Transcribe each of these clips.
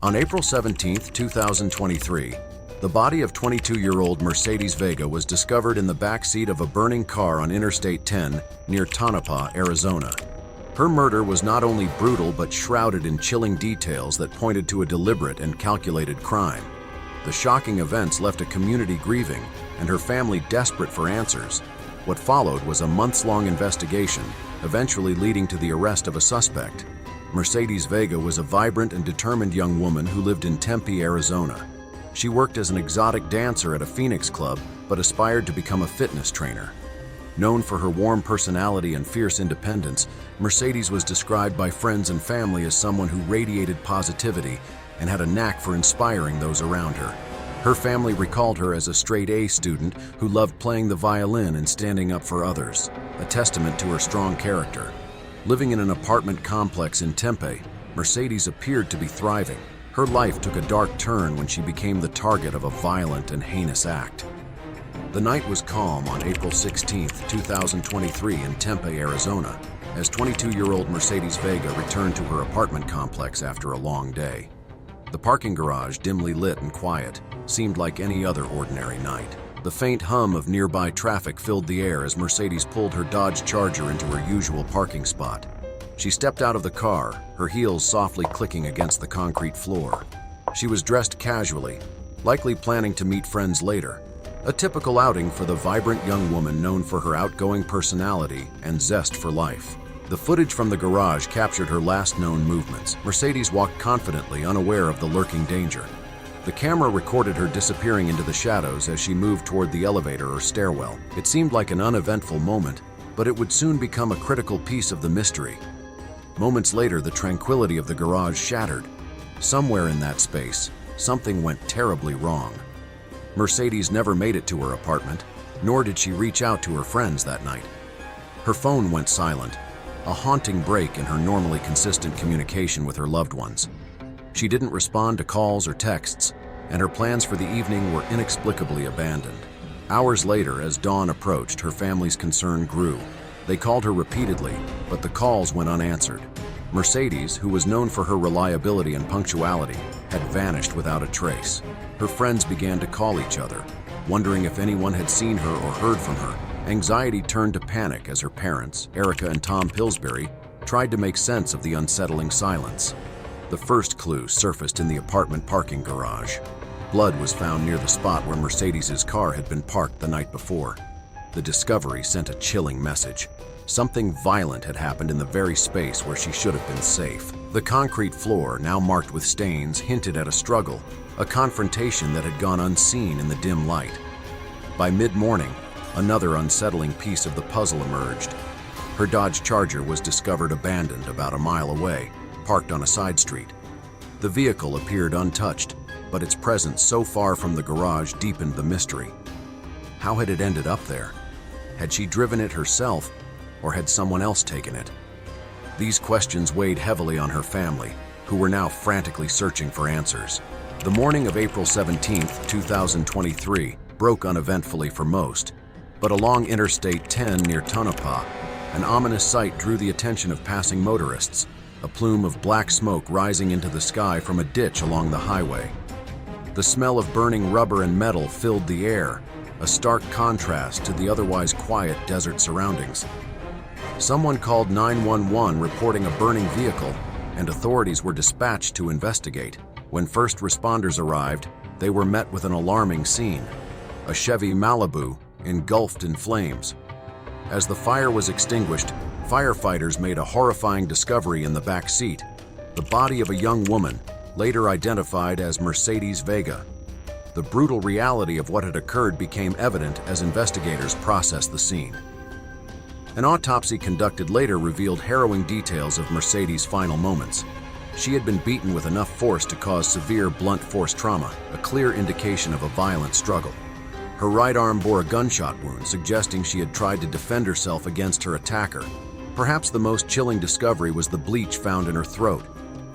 On April 17, 2023, the body of 22-year-old Mercedes Vega was discovered in the backseat of a burning car on Interstate 10 near Tonopah, Arizona. Her murder was not only brutal but shrouded in chilling details that pointed to a deliberate and calculated crime. The shocking events left a community grieving and her family desperate for answers. What followed was a months-long investigation, eventually leading to the arrest of a suspect. Mercedes Vega was a vibrant and determined young woman who lived in Tempe, Arizona. She worked as an exotic dancer at a Phoenix club, but aspired to become a fitness trainer. Known for her warm personality and fierce independence, Mercedes was described by friends and family as someone who radiated positivity and had a knack for inspiring those around her. Her family recalled her as a straight-A student who loved playing the violin and standing up for others, a testament to her strong character. Living in an apartment complex in Tempe, Mercedes appeared to be thriving. Her life took a dark turn when she became the target of a violent and heinous act. The night was calm on April 16, 2023 in Tempe, Arizona, as 22-year-old Mercedes Vega returned to her apartment complex after a long day. The parking garage, dimly lit and quiet, seemed like any other ordinary night. The faint hum of nearby traffic filled the air as Mercedes pulled her Dodge Charger into her usual parking spot. She stepped out of the car, her heels softly clicking against the concrete floor. She was dressed casually, likely planning to meet friends later. A typical outing for the vibrant young woman known for her outgoing personality and zest for life. The footage from the garage captured her last known movements. Mercedes walked confidently, unaware of the lurking danger. The camera recorded her disappearing into the shadows as she moved toward the elevator or stairwell. It seemed like an uneventful moment, but it would soon become a critical piece of the mystery. Moments later, the tranquility of the garage shattered. Somewhere in that space, something went terribly wrong. Mercedes never made it to her apartment, nor did she reach out to her friends that night. Her phone went silent, a haunting break in her normally consistent communication with her loved ones. She didn't respond to calls or texts, and her plans for the evening were inexplicably abandoned. Hours later, as dawn approached, her family's concern grew. They called her repeatedly, but the calls went unanswered. Mercedes, who was known for her reliability and punctuality, had vanished without a trace. Her friends began to call each other, wondering if anyone had seen her or heard from her. Anxiety turned to panic as her parents, Erica and Tom Pillsbury, tried to make sense of the unsettling silence. The first clue surfaced in the apartment parking garage. Blood was found near the spot where Mercedes's car had been parked the night before. The discovery sent a chilling message. Something violent had happened in the very space where she should have been safe. The concrete floor, now marked with stains, hinted at a struggle, a confrontation that had gone unseen in the dim light. By mid-morning, another unsettling piece of the puzzle emerged. Her Dodge Charger was discovered abandoned about a mile away, parked on a side street. The vehicle appeared untouched, but its presence so far from the garage deepened the mystery. How had it ended up there? Had she driven it herself, or had someone else taken it? These questions weighed heavily on her family, who were now frantically searching for answers. The morning of April 17, 2023, broke uneventfully for most, but along Interstate 10 near Tonopah, an ominous sight drew the attention of passing motorists. A plume of black smoke rising into the sky from a ditch along the highway. The smell of burning rubber and metal filled the air, a stark contrast to the otherwise quiet desert surroundings. Someone called 911 reporting a burning vehicle, and authorities were dispatched to investigate. When first responders arrived, they were met with an alarming scene: a Chevy Malibu engulfed in flames. As the fire was extinguished, firefighters made a horrifying discovery in the back seat: the body of a young woman, later identified as Mercedes Vega. The brutal reality of what had occurred became evident as investigators processed the scene. An autopsy conducted later revealed harrowing details of Mercedes' final moments. She had been beaten with enough force to cause severe blunt force trauma, a clear indication of a violent struggle. Her right arm bore a gunshot wound, suggesting she had tried to defend herself against her attacker. Perhaps the most chilling discovery was the bleach found in her throat,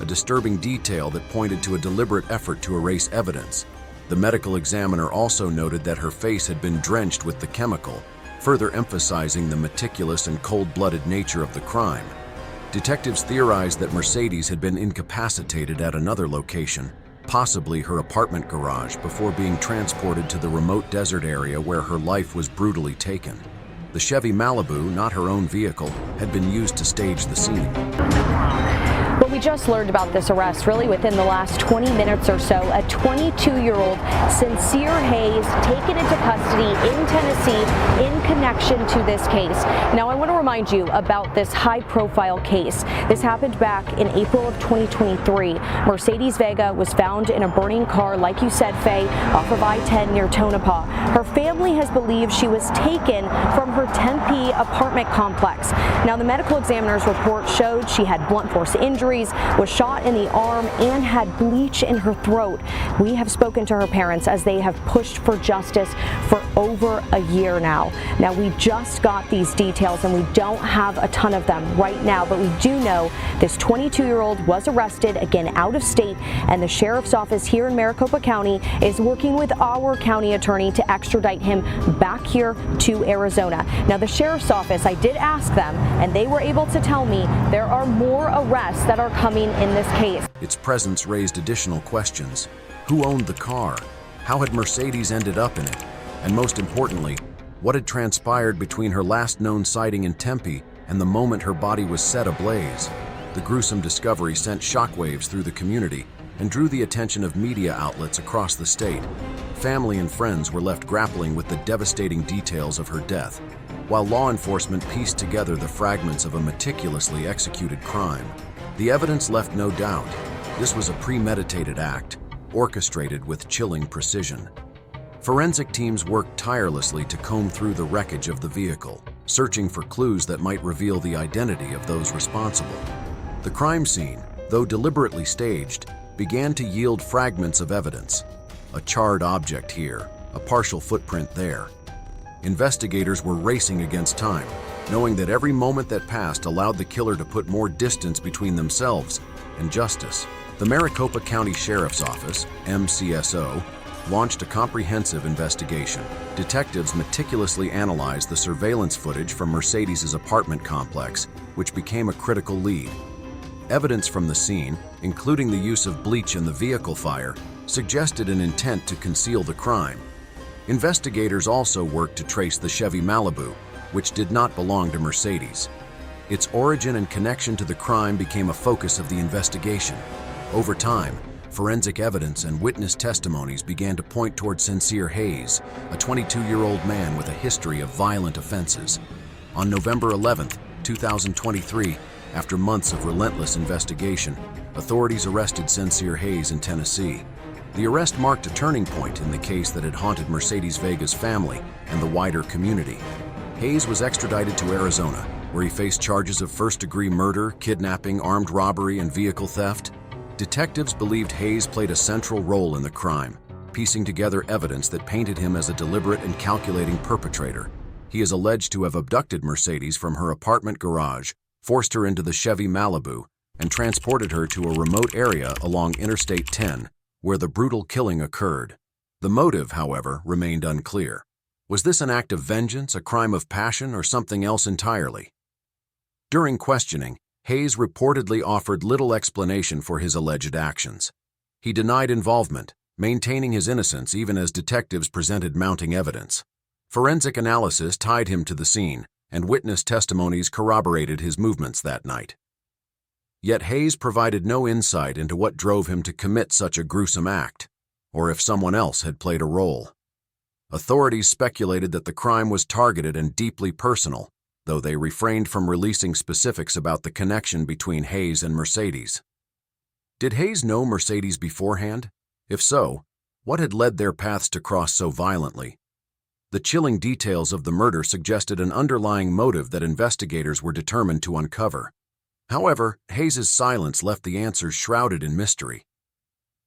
a disturbing detail that pointed to a deliberate effort to erase evidence. The medical examiner also noted that her face had been drenched with the chemical, further emphasizing the meticulous and cold-blooded nature of the crime. Detectives theorized that Mercedes had been incapacitated at another location, possibly her apartment garage, before being transported to the remote desert area where her life was brutally taken. The Chevy Malibu, not her own vehicle, had been used to stage the scene. Well, we just learned about this arrest really within the last 20 minutes or so. A 22-year-old Sencere Hayes taken into custody in Tennessee in connection to this case. Now, I want to remind you about this high-profile case. This happened back in April of 2023. Mercedes Vega was found in a burning car, like you said, Faye, off of I-10 near Tonopah. Her family has believed she was taken from her Tempe apartment complex. Now, the medical examiner's report showed she had blunt force injuries, was shot in the arm, and had bleach in her throat. We have spoken to her parents as they have pushed for justice for over a year now. Now, we just got these details and we don't have a ton of them right now, but we do know this 22-year-old was arrested, again, out of state, and the sheriff's office here in Maricopa County is working with our county attorney to extradite him back here to Arizona. Now, the sheriff's office, I did ask them, and they were able to tell me there are more arrests that are coming in this case. Its presence raised additional questions. Who owned the car? How had Mercedes ended up in it? And most importantly, what had transpired between her last known sighting in Tempe and the moment her body was set ablaze? The gruesome discovery sent shockwaves through the community and drew the attention of media outlets across the state. Family and friends were left grappling with the devastating details of her death, while law enforcement pieced together the fragments of a meticulously executed crime. The evidence left no doubt. This was a premeditated act, orchestrated with chilling precision. Forensic teams worked tirelessly to comb through the wreckage of the vehicle, searching for clues that might reveal the identity of those responsible. The crime scene, though deliberately staged, began to yield fragments of evidence. A charred object here, a partial footprint there. Investigators were racing against time, knowing that every moment that passed allowed the killer to put more distance between themselves and justice. The Maricopa County Sheriff's Office, MCSO, launched a comprehensive investigation. Detectives meticulously analyzed the surveillance footage from Mercedes' apartment complex, which became a critical lead. Evidence from the scene, including the use of bleach in the vehicle fire, suggested an intent to conceal the crime. Investigators also worked to trace the Chevy Malibu, which did not belong to Mercedes. Its origin and connection to the crime became a focus of the investigation. Over time, forensic evidence and witness testimonies began to point toward Sencere Hayes, a 22-year-old man with a history of violent offenses. On November 11, 2023, after months of relentless investigation, authorities arrested Sencere Hayes in Tennessee. The arrest marked a turning point in the case that had haunted Mercedes Vega's family and the wider community. Hayes was extradited to Arizona, where he faced charges of first-degree murder, kidnapping, armed robbery, and vehicle theft. Detectives believed Hayes played a central role in the crime, piecing together evidence that painted him as a deliberate and calculating perpetrator. He is alleged to have abducted Mercedes from her apartment garage, forced her into the Chevy Malibu, and transported her to a remote area along Interstate 10, where the brutal killing occurred. The motive, however, remained unclear. Was this an act of vengeance, a crime of passion, or something else entirely? During questioning, Hayes reportedly offered little explanation for his alleged actions. He denied involvement, maintaining his innocence even as detectives presented mounting evidence. Forensic analysis tied him to the scene, and witness testimonies corroborated his movements that night. Yet Hayes provided no insight into what drove him to commit such a gruesome act, or if someone else had played a role. Authorities speculated that the crime was targeted and deeply personal, though they refrained from releasing specifics about the connection between Hayes and Mercedes. Did Hayes know Mercedes beforehand? If so, what had led their paths to cross so violently? The chilling details of the murder suggested an underlying motive that investigators were determined to uncover. However, Hayes' silence left the answers shrouded in mystery.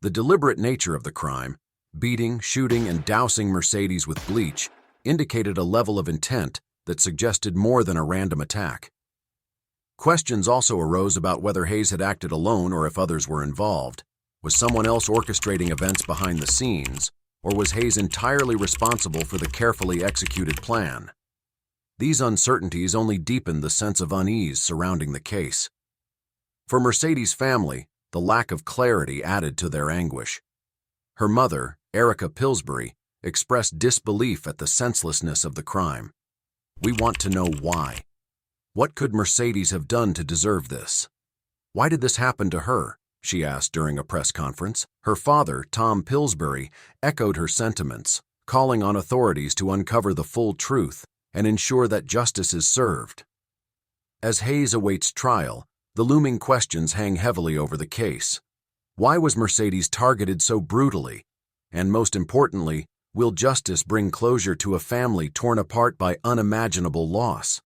The deliberate nature of the crime, beating, shooting, and dousing Mercedes with bleach, indicated a level of intent that suggested more than a random attack. Questions also arose about whether Hayes had acted alone or if others were involved. Was someone else orchestrating events behind the scenes, or was Hayes entirely responsible for the carefully executed plan? These uncertainties only deepened the sense of unease surrounding the case. For Mercedes' family, the lack of clarity added to their anguish. Her mother, Erica Pillsbury, expressed disbelief at the senselessness of the crime. "We want to know why. What could Mercedes have done to deserve this? Why did this happen to her?" she asked during a press conference. Her father, Tom Pillsbury, echoed her sentiments, calling on authorities to uncover the full truth and ensure that justice is served. As Hayes awaits trial, the looming questions hang heavily over the case. Why was Mercedes targeted so brutally? And most importantly, will justice bring closure to a family torn apart by unimaginable loss?